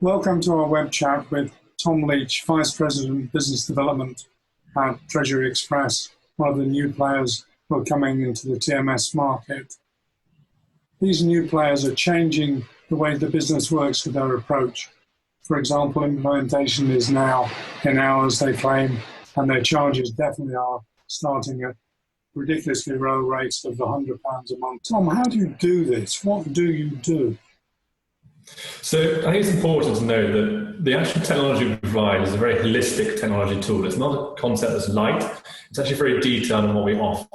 Welcome to our web chat with Tom Leitch, Vice President Business Development at TreasuryXpress, one of the new players who are coming into the TMS market. These new players are changing the way the business works with their approach. For example, implementation is now in hours, they claim, and their charges definitely are starting at ridiculously low rates of £100 a month. Tom, how do you do this? What do you do? So I think it's important to know that the actual technology we provide is a very holistic technology tool. It's not a concept that's light. It's actually very detailed in what we offer.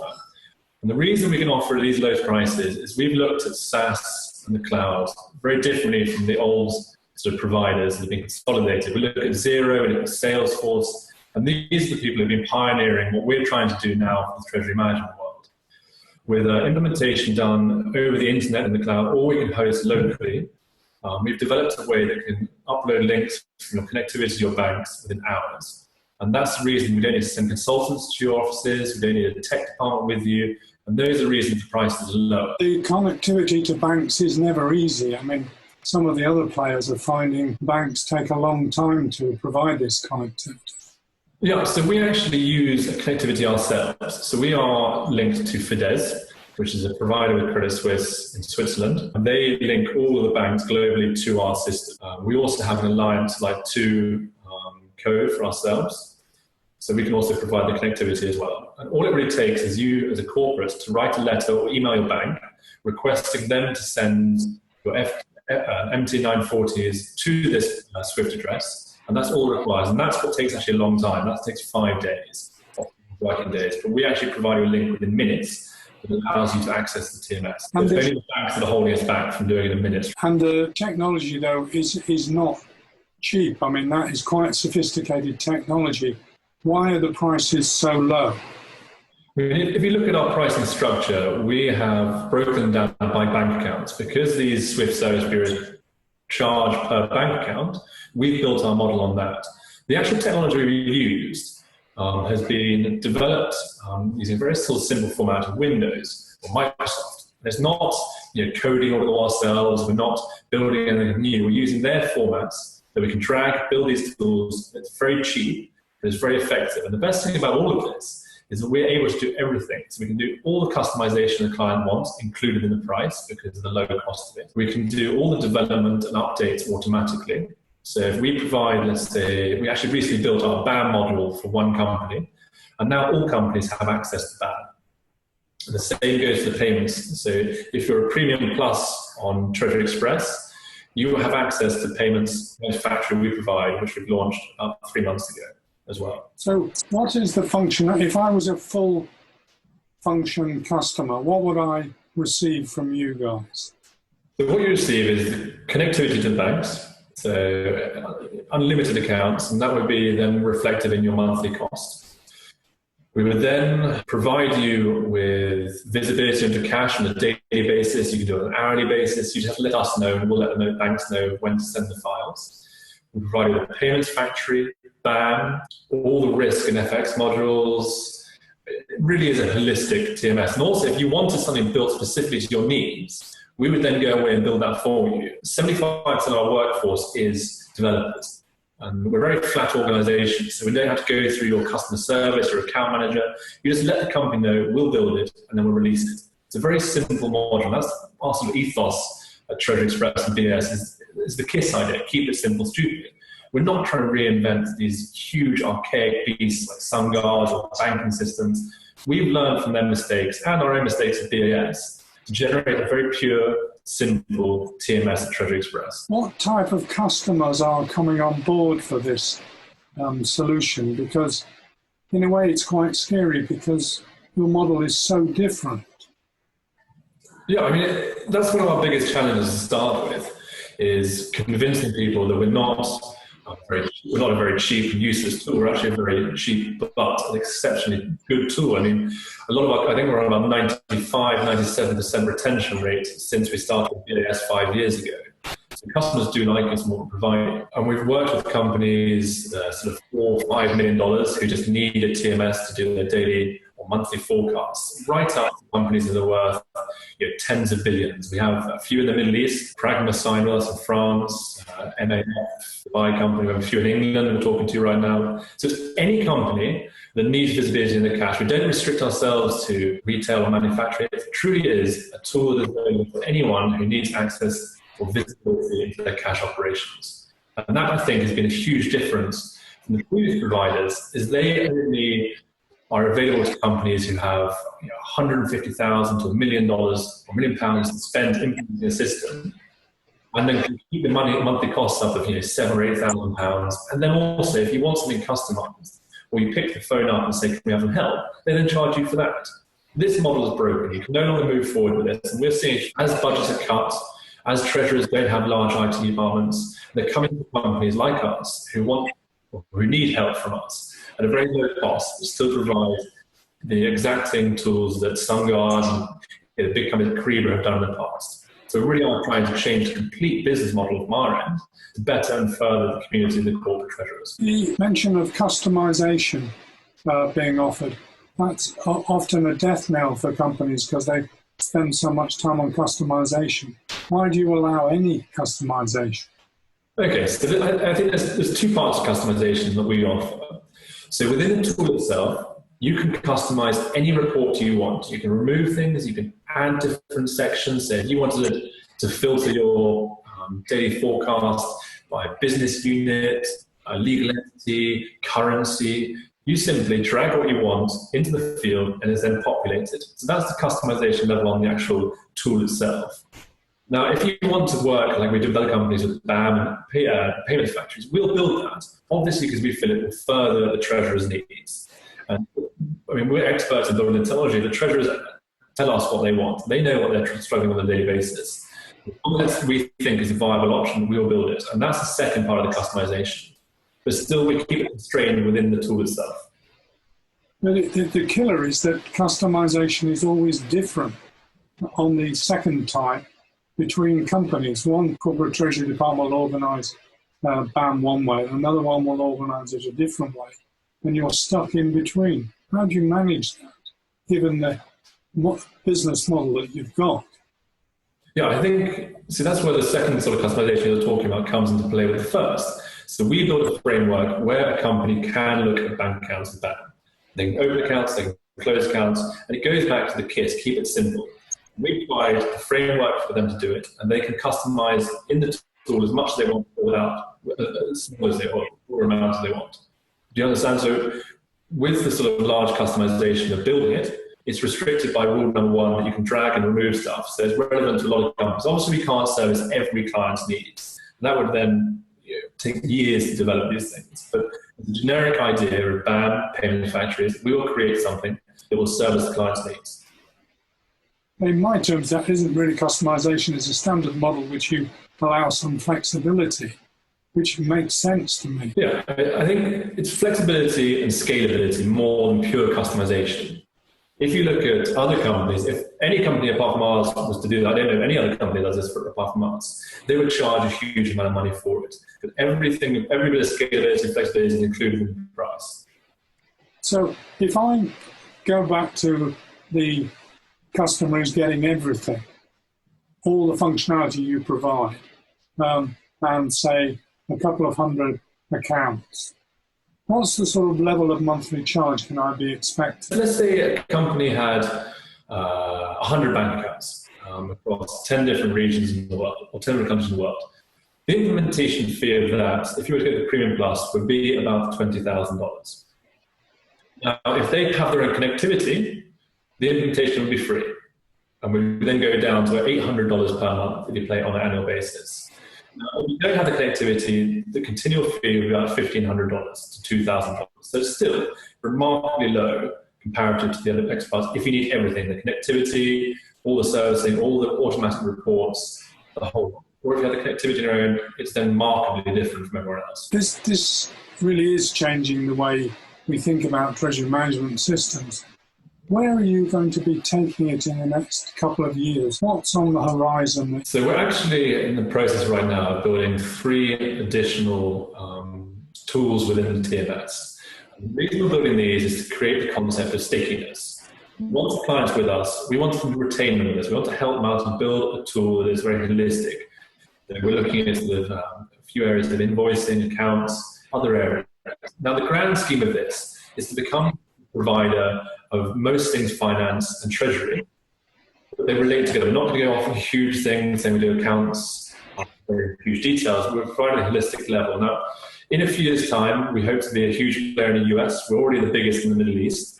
And the reason we can offer these low prices is we've looked at SaaS and the cloud very differently from the old sort of providers that have been consolidated. We look at Xero, we look at Salesforce, and these are the people who have been pioneering what we're trying to do now for the treasury management world. With implementation done over the internet and the cloud, or we can host locally. We've developed a way that can upload links from your connectivity to your banks within hours. And that's the reason we don't need to send consultants to your offices, we don't need a tech department with you, and those are the reasons the prices are lower. The connectivity to banks is never easy. I mean, some of the other players are finding banks take a long time to provide this connectivity. Yeah, so we actually use connectivity ourselves. So we are linked to Fidesz, which is a provider with Credit Suisse in Switzerland. And they link all of the banks globally to our system. We also have an alliance like to Code for ourselves. So we can also provide the connectivity as well. And all it really takes is you as a corporate to write a letter or email your bank requesting them to send your MT940s to this Swift address. And that's all it requires. And that's what takes actually a long time. That takes 5 days, working days. But we actually provide you a link within minutes that allows you to access the TMS. It's only the banks that are holding us back from doing it in minutes. And the technology, though, is not cheap. I mean, that is quite sophisticated technology. Why are the prices so low? I mean, if you look at our pricing structure, we have broken down by bank accounts. Because these Swift service bureaus charge per bank account, we've built our model on that. The actual technology we used has been developed using a very still simple format of Windows or Microsoft. It's not coding all ourselves, we're not building anything new, we're using their formats that we can drag, build these tools. It's very cheap, but it's very effective. And the best thing about all of this is that we're able to do everything. So we can do all the customization the client wants, included in the price because of the low cost of it. We can do all the development and updates automatically. So if we provide, let's say, we actually recently built our BAM module for one company, and now all companies have access to BAM. And the same goes for the payments. So if you're a Premium Plus on TreasuryXpress, you will have access to payments factory we provide, which we've launched about 3 months ago as well. So what is the function? If I was a full function customer, what would I receive from you guys? So what you receive is connectivity to the banks. So unlimited accounts, and that would be then reflected in your monthly cost. We would then provide you with visibility into cash on a daily basis. You can do it on an hourly basis. You just have to let us know, and we'll let the banks know when to send the files. We provide you with a payments factory, BAM, all the risk and FX modules. It really is a holistic TMS. And also, if you wanted something built specifically to your needs, we would then go away and build that for you. 75% of our workforce is developers. And we're a very flat organization, so we don't have to go through your customer service or account manager. You just let the company know, we'll build it, and then we'll release it. It's a very simple model. That's our sort of ethos at TreasuryXpress and BS is the KISS idea, keep it simple, stupid. We're not trying to reinvent these huge archaic beasts like SunGuard or banking systems. We've learned from their mistakes and our own mistakes at BAS to generate a very pure, simple TMS at TreasuryXpress. What type of customers are coming on board for this solution? Because in a way it's quite scary because your model is so different. Yeah, I mean, that's one of our biggest challenges to start with, is convincing people that we're not a very cheap and useless tool. We're actually a very cheap but an exceptionally good tool. I mean, I think we're on about 95-97% retention rate since we started BAS 5 years ago. So customers do like us and what we're providing. And we've worked with companies, sort of $4 or $5 million who just need a TMS to do their daily or monthly forecasts, right up to companies that are worth tens of billions. We have a few in the Middle East, Pragma sign with us in France, MAF, the buy company, we have a few in England we're talking to right now. So it's any company that needs visibility in the cash. We don't restrict ourselves to retail or manufacturing. It truly is a tool that's available for anyone who needs access or visibility into their cash operations. And that, I think, has been a huge difference from the previous providers, is they only are available to companies who have $150,000 to $1 million or £1 million to spend implementing a system, and then can keep the monthly costs up of £7,000 or £8,000. And then also, if you want something customized, or you pick the phone up and say, "Can we have some help?" they then charge you for that. This model is broken. You can no longer move forward with this. And we're seeing, as budgets are cut, as treasurers don't have large IT departments, they're coming to companies like us who need help from us at a very low cost, but still provide the exacting tools that SunGuard and the big companies like Kriba have done in the past. So we really are trying to change the complete business model from our end to better and further the community of the corporate treasurers. The mention of customization being offered, that's often a death knell for companies because they spend so much time on customization. Why do you allow any customization? Okay, so I think there's two parts of customization that we offer. So within the tool itself, you can customize any report you want. You can remove things, you can add different sections. So if you wanted to filter your daily forecast by business unit, legal entity, currency, you simply drag what you want into the field and it's then populated. So that's the customization level on the actual tool itself. Now, if you want to work like we do with other companies with BAM and payment factories, we'll build that, obviously because we feel it will further the treasurer's needs. And I mean, we're experts in building technology. The treasurers tell us what they want. They know what they're struggling with on a daily basis. What we think is a viable option, we'll build it. And that's the second part of the customization. But still, we keep it constrained within the tool itself. The killer is that customization is always different on the second type between companies. One corporate treasury department will organize BAM one way, another one will organize it a different way, and you're stuck in between. How do you manage that, given the business model that you've got? Yeah, I think, see, that's where the second sort of customization you're talking about comes into play with the first. So we build a framework where a company can look at bank accounts and BAM. They can open accounts, they can close accounts, and it goes back to the KISS, keep it simple. We provide a framework for them to do it, and they can customize in the tool as much as they want without as small as they want, or amount as they want. Do you understand? So with the sort of large customization of building it, it's restricted by rule number one that you can drag and remove stuff. So it's relevant to a lot of companies. Obviously, we can't service every client's needs. And that would then take years to develop these things. But the generic idea of BAM payment factories, we will create something that will service the client's needs. In my terms, that isn't really customization. It's a standard model which you allow some flexibility, which makes sense to me. Yeah, I think it's flexibility and scalability more than pure customization. If you look at other companies, if any company apart from ours was to do that, I don't know if any other company does this apart from us, they would charge a huge amount of money for it. But every bit of scalability and flexibility is included in the price. So if I go back to the customer is getting everything, all the functionality you provide, and say a couple of hundred accounts, what's the sort of level of monthly charge can I be expecting? Let's say a company had 100 bank accounts across 10 different regions in the world, or 10 different countries in the world. The implementation fee of that, if you were to get the Premium Plus, would be about $20,000. Now, if they have their own connectivity, the implementation would be free. And we would then go down to $800 per month if you play it on an annual basis. Now, if you don't have the connectivity, the continual fee would be about $1,500 to $2,000. So it's still remarkably low comparative to the other experts if you need everything, the connectivity, all the servicing, all the automatic reports, the whole lot. Or if you have the connectivity on your own, it's then markedly different from everyone else. This really is changing the way we think about treasury management systems. Where are you going to be taking it in the next couple of years? What's on the horizon? So we're actually in the process right now of building 3 additional tools within the TMS. The reason we're building these is to create the concept of stickiness. once the client's with us, we want to retain them with us. We want to help them out and build a tool that is very holistic. So we're looking at sort of, a few areas of invoicing, accounts, other areas. Now, the grand scheme of this is to become a provider of most things finance and treasury. But they relate together. We're not going to go off on huge things, saying we do accounts, very huge details. We're providing a holistic level. Now, in a few years' time, we hope to be a huge player in the US. We're already the biggest in the Middle East.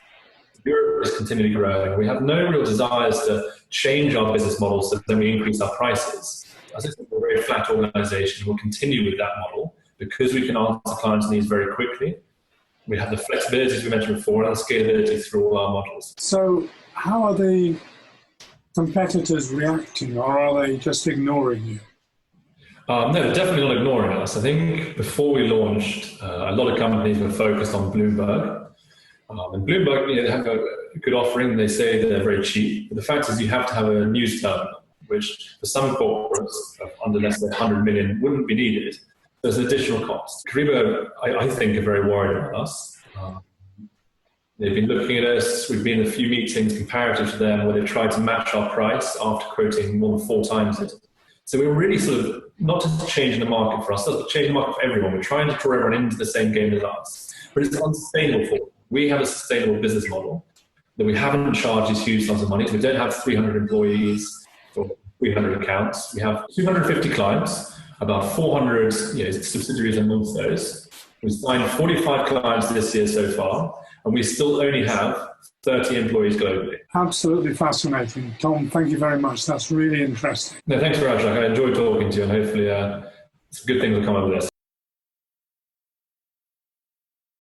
Europe is continually growing. We have no real desires to change our business model so that we increase our prices. As I said, we're a very flat organization. We'll continue with that model because we can answer clients' needs very quickly. We have the flexibility, as we mentioned before, and the scalability through all our models. So how are the competitors reacting, or are they just ignoring you? No, they're definitely not ignoring us. I think before we launched, a lot of companies were focused on Bloomberg. And Bloomberg, they have a good offering. They say they're very cheap. But the fact is you have to have a news terminal, which for some corporates under less than 100 million wouldn't be needed. There's an additional cost. Kyriba, I think, are very worried about us. They've been looking at us. We've been in a few meetings comparative to them where they've tried to match our price after quoting more than 4 times it. So we're really sort of not just changing the market for us, but changing the market for everyone. We're trying to draw everyone into the same game as us. But it's unsustainable for them. We have a sustainable business model that we haven't charged these huge sums of money. So we don't have 300 employees or 300 accounts. We have 250 clients, about 400 subsidiaries amongst those. We've signed 45 clients this year so far, and we still only have 30 employees globally. Absolutely fascinating. Tom, thank you very much. That's really interesting. No, thanks very much. I enjoyed talking to you, and hopefully some good things will come out of this.